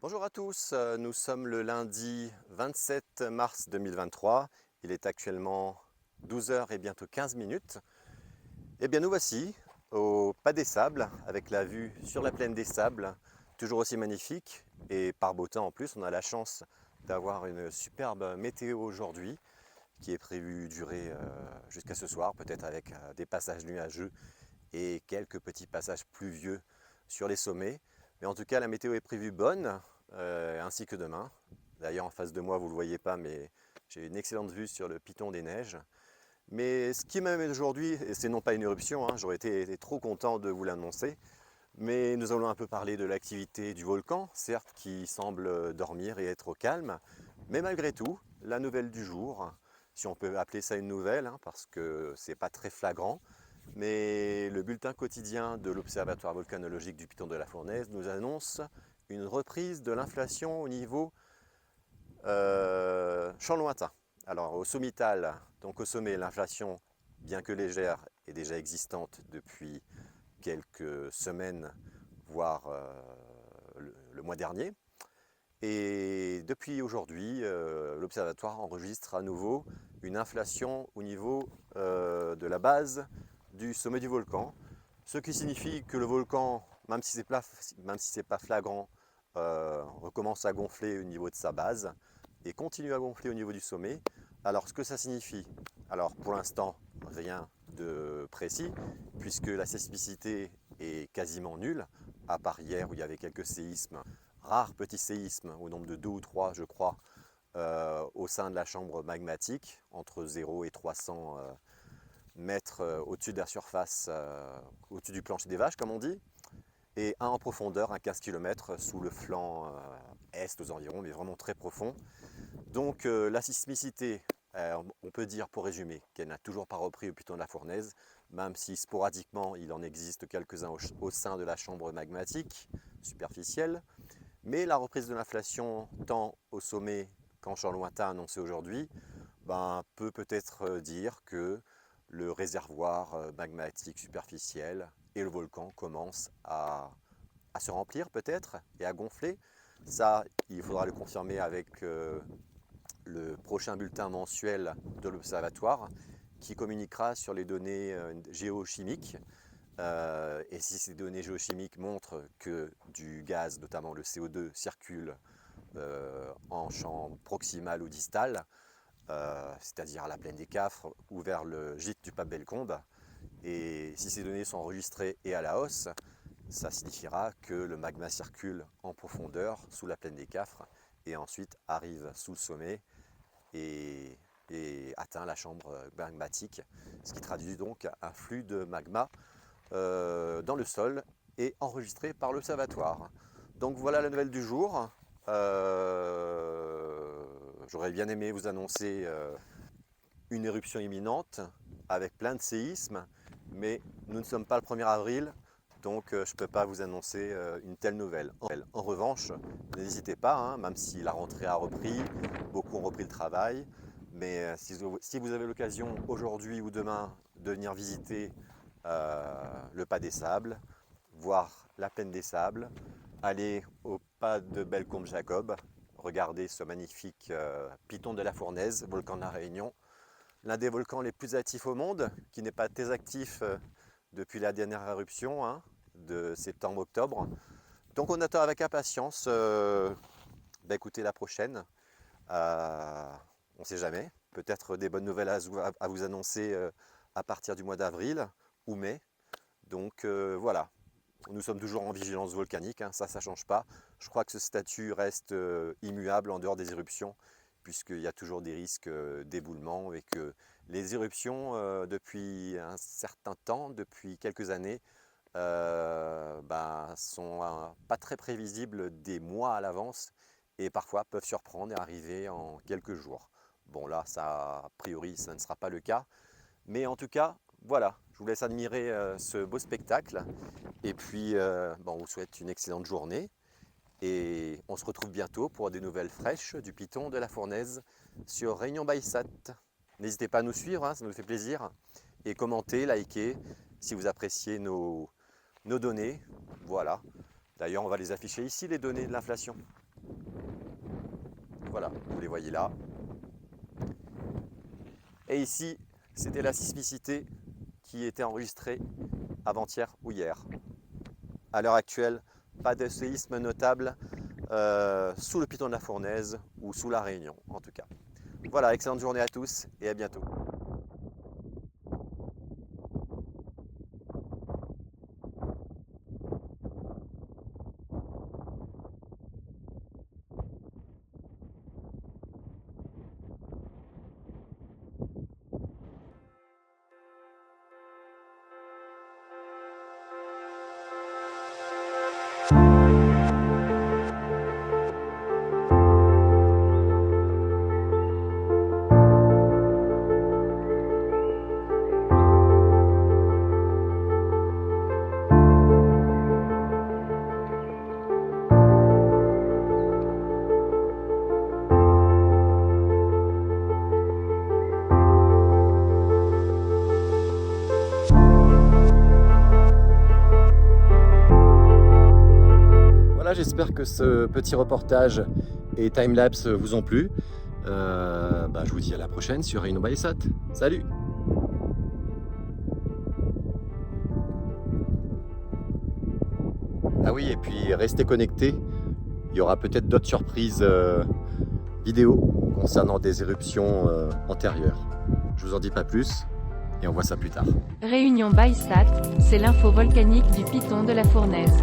Bonjour à tous, nous sommes le lundi 27 mars 2023. Il est actuellement 12 heures et bientôt 15 minutes. Et bien nous voici au Pas des Sables avec la vue sur la plaine des Sables, toujours aussi magnifique et par beau temps en plus. On a la chance d'avoir une superbe météo aujourd'hui qui est prévue durer jusqu'à ce soir, peut-être avec des passages nuageux et quelques petits passages pluvieux sur les sommets. Mais en tout cas, la météo est prévue bonne, ainsi que demain. D'ailleurs, en face de moi, vous ne le voyez pas, mais j'ai une excellente vue sur le Piton des Neiges. Mais ce qui m'amène aujourd'hui, et c'est non pas une éruption, hein, j'aurais été trop content de vous l'annoncer, mais nous allons un peu parler de l'activité du volcan, certes qui semble dormir et être au calme, mais malgré tout, la nouvelle du jour, si on peut appeler ça une nouvelle, hein, parce que c'est pas très flagrant, mais le bulletin quotidien de l'Observatoire volcanologique du Piton de la Fournaise nous annonce une reprise de l'inflation au niveau champ lointain. Alors au sommital, donc au sommet, l'inflation, bien que légère, est déjà existante depuis quelques semaines, voire le mois dernier. Et depuis aujourd'hui, l'Observatoire enregistre à nouveau une inflation au niveau de la base du sommet du volcan, ce qui signifie que le volcan, même si c'est pas flagrant, recommence à gonfler au niveau de sa base et continue à gonfler au niveau du sommet. Alors ce que ça signifie, alors pour l'instant rien de précis, puisque la sismicité est quasiment nulle, à part hier où il y avait quelques séismes, rares petits séismes au nombre de 2 ou 3 je crois, au sein de la chambre magmatique, entre 0 et 300 mètres au-dessus de la surface, au-dessus du plancher des vaches comme on dit, et un en profondeur, un 15 km sous le flanc est aux environs, mais vraiment très profond. Donc la sismicité, on peut dire pour résumer qu'elle n'a toujours pas repris au Piton de la Fournaise, même si sporadiquement il en existe quelques-uns au sein de la chambre magmatique superficielle. Mais la reprise de l'inflation, tant au sommet qu'en champ lointain annoncé aujourd'hui, peut-être dire que le réservoir magmatique superficiel et le volcan commencent à se remplir peut-être et à gonfler. Ça, il faudra le confirmer avec le prochain bulletin mensuel de l'Observatoire qui communiquera sur les données géochimiques. Et si ces données géochimiques montrent que du gaz, notamment le CO2, circule en champ proximal ou distal, c'est-à-dire à la plaine des Cafres ou vers le gîte du Pape Bellecombe, et si ces données sont enregistrées et à la hausse, ça signifiera que le magma circule en profondeur sous la plaine des Cafres et ensuite arrive sous le sommet et, et atteint la chambre magmatique, ce qui traduit donc un flux de magma dans le sol et enregistré par l'observatoire. Donc voilà la nouvelle du jour. J'aurais bien aimé vous annoncer une éruption imminente avec plein de séismes, mais nous ne sommes pas le 1er avril, donc je ne peux pas vous annoncer une telle nouvelle. En revanche, n'hésitez pas, hein, même si la rentrée a repris, beaucoup ont repris le travail, mais si vous avez l'occasion aujourd'hui ou demain de venir visiter le Pas des Sables, voir la plaine des Sables, aller au Pas de Bellecombe-Jacob, regarder ce magnifique Piton de la Fournaise, volcan de la Réunion, l'un des volcans les plus actifs au monde, qui n'est pas très actif depuis la dernière éruption hein, de septembre-octobre. Donc on attend avec impatience d'écouter la prochaine. On ne sait jamais, peut-être des bonnes nouvelles à vous annoncer à partir du mois d'avril ou mai. Donc voilà, nous sommes toujours en vigilance volcanique, hein, ça ne change pas. Je crois que ce statut reste immuable en dehors des éruptions, puisqu'il y a toujours des risques d'éboulement et que les éruptions, depuis un certain temps, depuis quelques années, sont pas très prévisibles des mois à l'avance et parfois peuvent surprendre et arriver en quelques jours. Bon là, ça, a priori, ça ne sera pas le cas, mais en tout cas, voilà, je vous laisse admirer ce beau spectacle. Et puis, on vous souhaite une excellente journée. Et on se retrouve bientôt pour des nouvelles fraîches du Piton de la Fournaise sur Réunion Baïsat. N'hésitez pas à nous suivre, hein, ça nous fait plaisir. Et commentez, likez si vous appréciez nos données. Voilà. D'ailleurs, on va les afficher ici, les données de l'inflation. Voilà, vous les voyez là. Et ici, c'était la sismicité qui était enregistrée avant-hier ou hier. À l'heure actuelle, pas de séisme notable sous le piton de la Fournaise ou sous la Réunion en tout cas. Voilà, excellente journée à tous et à bientôt. Voilà, j'espère que ce petit reportage et timelapse vous ont plu. Je vous dis à la prochaine sur Réunion by Sat. Salut! Ah oui, et puis restez connectés. Il y aura peut-être d'autres surprises vidéo concernant des éruptions antérieures. Je vous en dis pas plus et on voit ça plus tard. Réunion by Sat, c'est l'info volcanique du piton de la Fournaise.